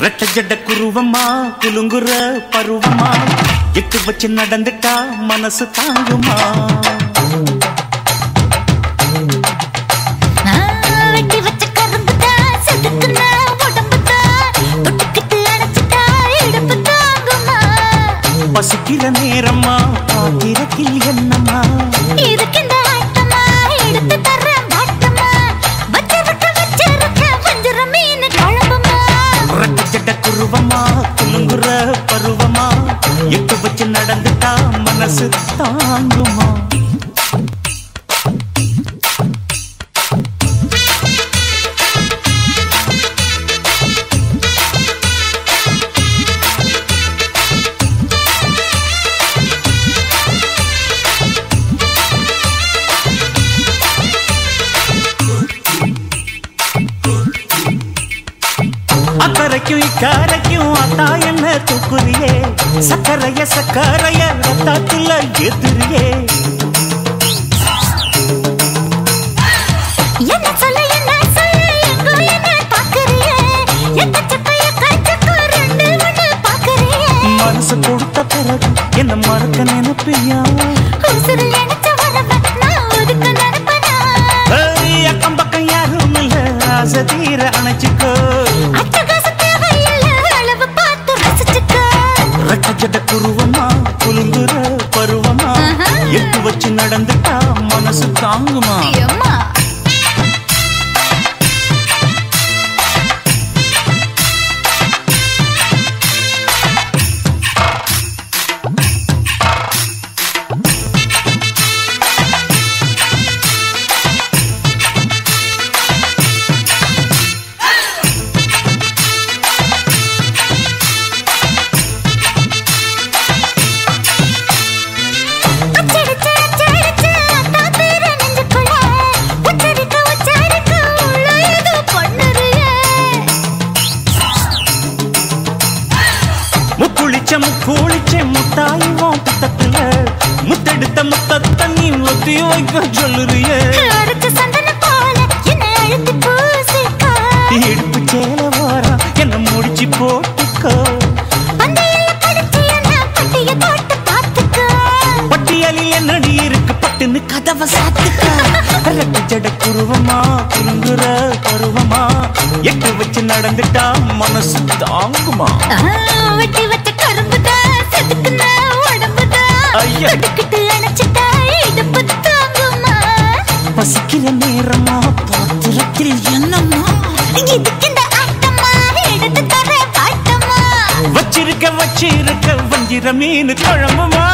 ரெட்ட ஜட குருவமா குலுங்குற பருவமா எட்டு வச்சு நடந்துட்டா மனசு தாங்குமா வெட்டி வச்ச கரும்புதா செதுக்குன உடம்புதா தொட்டுக்கிட்டு அடைச்சிட்டா இடுப்பு தாங்குமா பசிக்கிற நேரமா பாத்திரத்தில் என்னம்மா இதுக்கு இந்த ஆட்டமா எடுத்து தர்றேன் பாட்டமா வச்சிருக்க வஞ்சிர மீன் குழம்புமா ரெட்ட ஜட குருவமா குலுங்குற பருவமா எட்டு வச்சு நடந்துட்டா மனசு தாங்குமா அக்கரைக்கும் இக்கரைக்கும் அத்தா என்ன தூக்குறியே சக்கரைய சக்கரைய ரத்தாத்துல எதிரியே என்ன சொல்ல எங்கோ என்ன பாக்குறியே எக்கச்சக்க ரெண்டு ஒண்ணு பாக்குறியே மனசு கொடுத்த பிறகு என்ன மறக்க நினைப்பியா உசுறு நினைச்ச வரவ நான் ஒதுக்க நினைப்பனா அக்கம் பக்கம் யாரும் இல்ல ஆசை தீர அணைச்சிக்கோ ரெட்ட ஜட குருவமா குலுங்குற பருவமா எட்டு வச்சு நடந்துட்டா மனசு தாங்குமா முக்குளிச்ச முத்தாயும் புத்தத்துல முத்தெடுத்த முத்தத்தை நீ ஒத்தி வைக்க சொல்லுறியே இடுப்பு சேல வாரா என்ன முடிச்சு போட்டுக்கோ பட்டியலில் என்னடி இருக்கு பட்டுன்னு கதவை சாத்துக்கோ ரெட்ட ஜட குருவமா குலுங்குற பருவமா எட்டு வச்சு நடந்துட்டா மனசு தாங்குமா வெட்டி வச்ச கரும்புதா செதுக்குன உடம்புதா தொட்டுக்கிட்டு அணைச்சிட்டா இடுப்பு தாங்குமா பசிக்கிற நேரமா பாத்திரத்தில் என்னம்மா இதுக்கு இந்த ஆட்டமா எடுத்து தர பாட்டமா வச்சிருக்க வஞ்சிர மீன் குழம்புமா